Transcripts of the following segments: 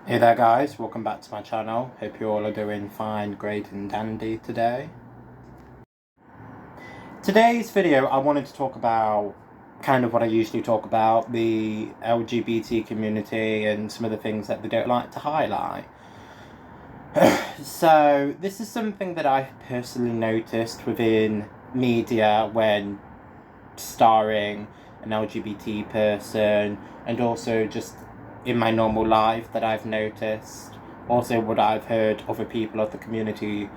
Hey there guys, welcome back to my channel. Hope you all are doing fine, great and dandy today. Today's video I wanted to talk about kind of what I usually talk about, the LGBT community and some of the things that they don't like to highlight. So this is something that I've personally noticed within media when starring an LGBT person, and also just in my normal life that I've noticed. Also what I've heard other people of the community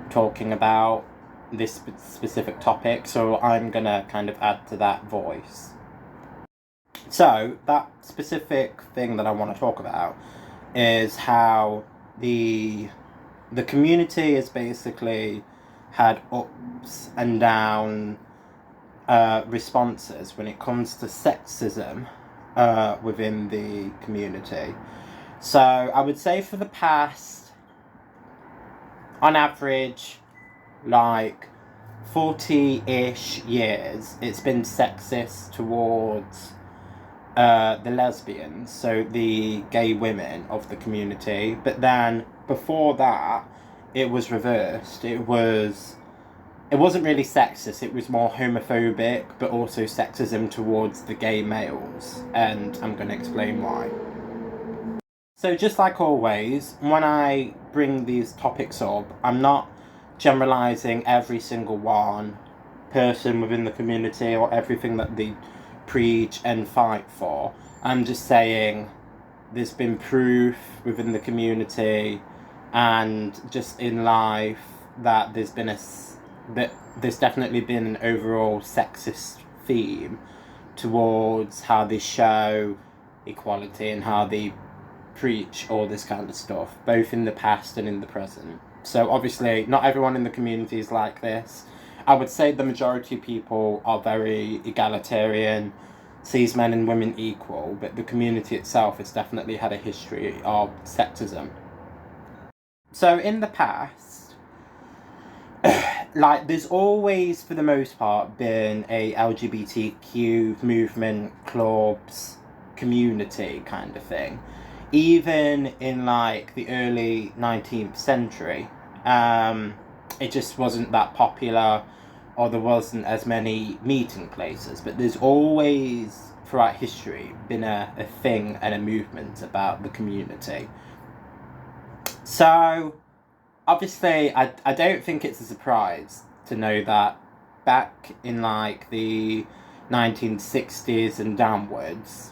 talking about this specific topic, so I'm gonna kind of add to that voice. So that specific thing that I want to talk about is how the community has basically had ups and down responses when it comes to sexism within the community. So I would say for the past, on average, like 40-ish years, it's been sexist towards the lesbians, so the gay women of the community. But then before that, it was reversed. It wasn't really sexist, it was more homophobic, but also sexism towards the gay males, and I'm going to explain why. So just like always, when I bring these topics up, I'm not generalising every single one person within the community or everything that they preach and fight for. I'm just saying there's been proof within the community and just in life that there's definitely been an overall sexist theme towards how they show equality and how they preach all this kind of stuff, both in the past and in the present. So obviously not everyone in the community is like this. I would say the majority of people are very egalitarian, sees men and women equal, but the community itself has definitely had a history of sexism. So in the past, like, there's always, for the most part, been a LGBTQ movement, clubs, community kind of thing. Even in, like, the early 19th century, it just wasn't that popular, or there wasn't as many meeting places. But there's always, throughout history, been a thing and a movement about the community. So obviously, I don't think it's a surprise to know that back in, like, the 1960s and downwards,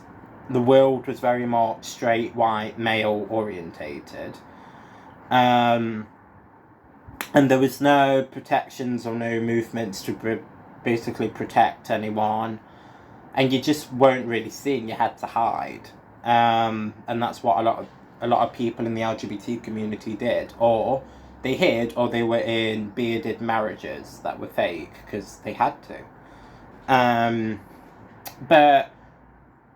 the world was very much straight, white, male orientated. And there was no protections or no movements to basically protect anyone. And you just weren't really seen, you had to hide. And that's what a lot of people in the LGBT community did. Or they hid, or they were in bearded marriages that were fake, because they had to. But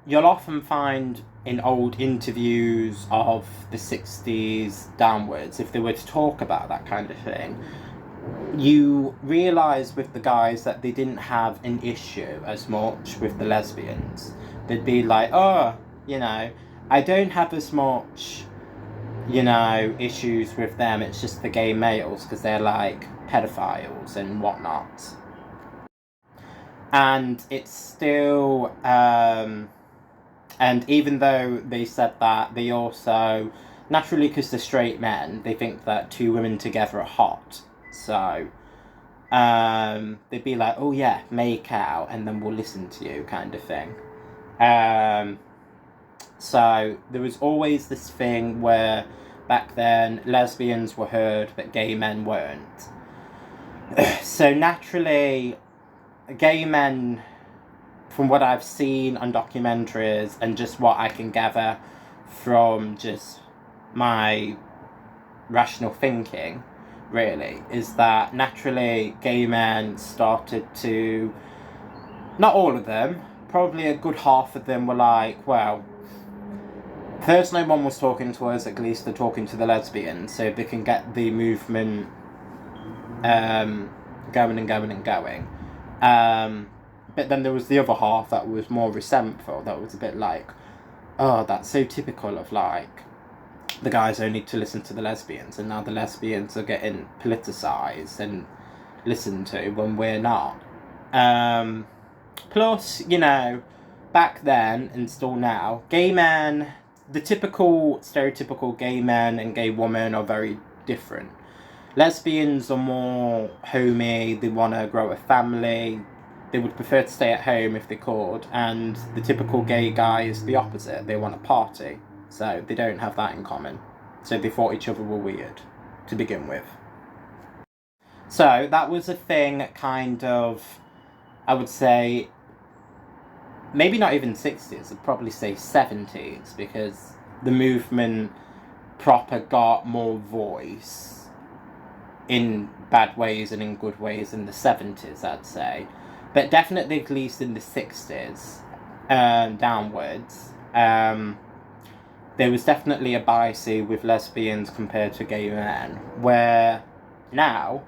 you'll often find in old interviews of the 60s downwards, if they were to talk about that kind of thing, you realise with the guys that they didn't have an issue as much with the lesbians. They'd be like, oh, I don't have as much, issues with them, it's just the gay males, because they're like pedophiles and whatnot. And it's still, and even though they said that, they also, naturally, because they're straight men, they think that two women together are hot. So they'd be like, oh yeah, make out, and then we'll listen to you, kind of thing. So there was always this thing where back then lesbians were heard but gay men weren't. So naturally, gay men, from what I've seen on documentaries and just what I can gather from just my rational thinking, really, is that naturally gay men started to, not all of them, probably a good half of them were like, well, first no one was talking to us, at least they're talking to the lesbians, so they can get the movement going and going and going. But then there was the other half that was more resentful, that was a bit like, oh, that's so typical of, like, the guys only to listen to the lesbians, and now the lesbians are getting politicised and listened to when we're not. Plus, you know, back then and still now, gay men, the typical stereotypical gay men and gay women are very different. Lesbians are more homey, they want to grow a family, they would prefer to stay at home if they could, and the typical gay guy is the opposite, they want to party. So they don't have that in common. So they thought each other were weird to begin with. So that was a thing, kind of, I would say, maybe not even 60s, I'd probably say 70s, because the movement proper got more voice in bad ways and in good ways in the 70s, I'd say. But definitely at least in the 60s, downwards, there was definitely a bias with lesbians compared to gay men, where now,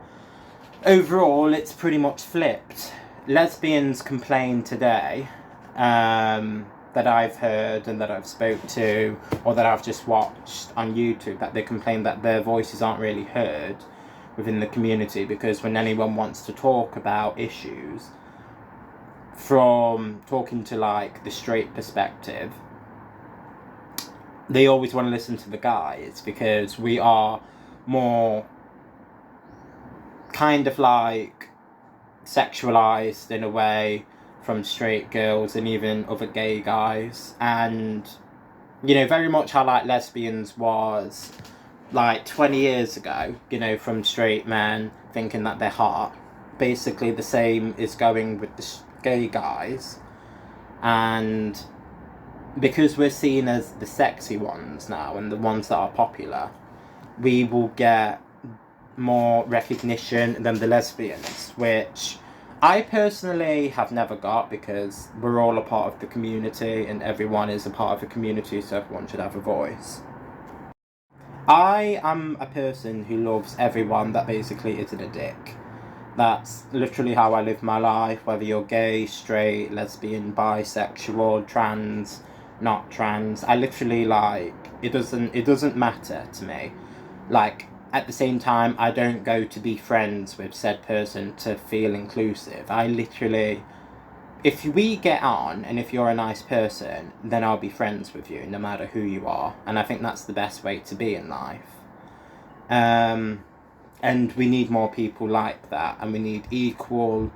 overall, it's pretty much flipped. Lesbians complain today, that I've heard and that I've spoke to, or that I've just watched on YouTube, that they complain that their voices aren't really heard within the community, because when anyone wants to talk about issues, from talking to like the straight perspective, they always want to listen to the guys, because we are more kind of like sexualized in a way from straight girls and even other gay guys. And, you know, very much how like lesbians was like 20 years ago, you know, from straight men thinking that they're hot. Basically the same is going with the gay guys, and because we're seen as the sexy ones now and the ones that are popular, we will get more recognition than the lesbians, which I personally have never got, because we're all a part of the community and everyone is a part of the community, so everyone should have a voice. I am a person who loves everyone that basically isn't a dick. That's literally how I live my life, whether you're gay, straight, lesbian, bisexual, trans, not trans. I literally, like, it doesn't matter to me. Like, at the same time, I don't go to be friends with said person to feel inclusive. I literally, if we get on and if you're a nice person, then I'll be friends with you no matter who you are. And I think that's the best way to be in life. And we need more people like that, and we need equal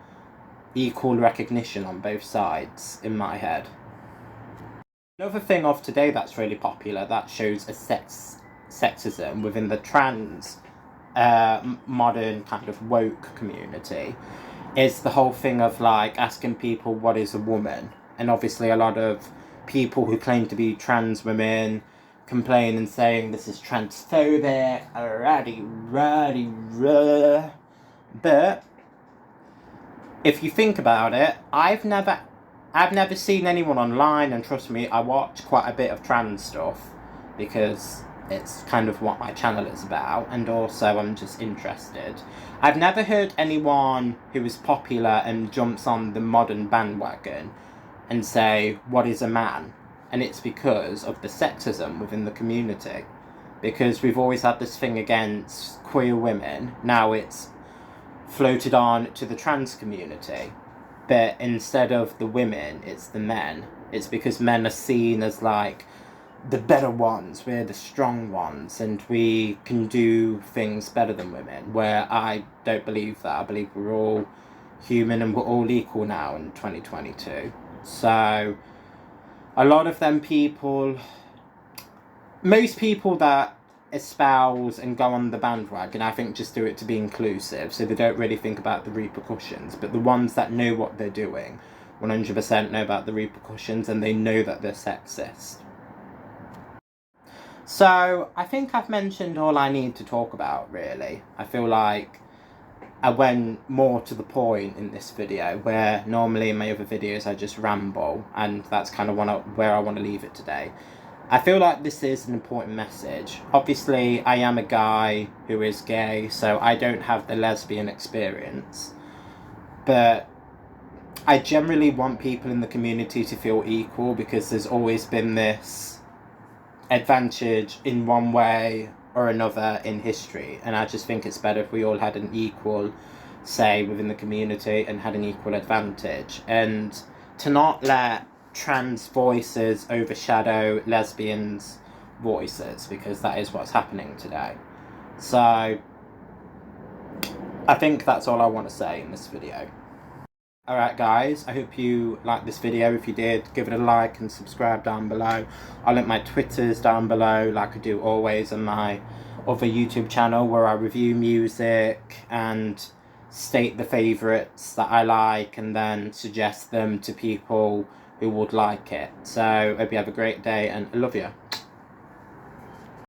recognition on both sides, in my head. Another thing of today that's really popular, that shows a sexism within the trans modern kind of woke community, is the whole thing of like asking people what is a woman. And obviously a lot of people who claim to be trans women complain and saying this is transphobic, but if you think about it, I've never seen anyone online, and trust me, I watch quite a bit of trans stuff because it's kind of what my channel is about, and also I'm just interested. I've never heard anyone who is popular and jumps on the modern bandwagon and say, what is a man? And it's because of the sexism within the community. Because we've always had this thing against queer women, now it's floated on to the trans community. But instead of the women, it's the men. It's because men are seen as like the better ones, we're the strong ones, and we can do things better than women, where I don't believe that. I believe we're all human and we're all equal now in 2022. So a lot of them people, most people that espouse and go on the bandwagon, I think just do it to be inclusive, so they don't really think about the repercussions. But the ones that know what they're doing 100% know about the repercussions, and they know that they're sexist. So I think I've mentioned all I need to talk about, really. I feel like I went more to the point in this video, where normally in my other videos I just ramble, and that's kind of where I want to leave it today. I feel like this is an important message. Obviously, I am a guy who is gay, so I don't have the lesbian experience. But I generally want people in the community to feel equal, because there's always been this advantage in one way or another in history, and I just think it's better if we all had an equal say within the community and had an equal advantage, and to not let trans voices overshadow lesbians' voices, because that is what's happening today. So I think that's all I want to say in this video. Alright guys, I hope you liked this video. If you did, give it a like and subscribe down below. I'll link my Twitters down below, like I do always on my other YouTube channel, where I review music and state the favourites that I like and then suggest them to people who would like it. So, hope you have a great day and I love you.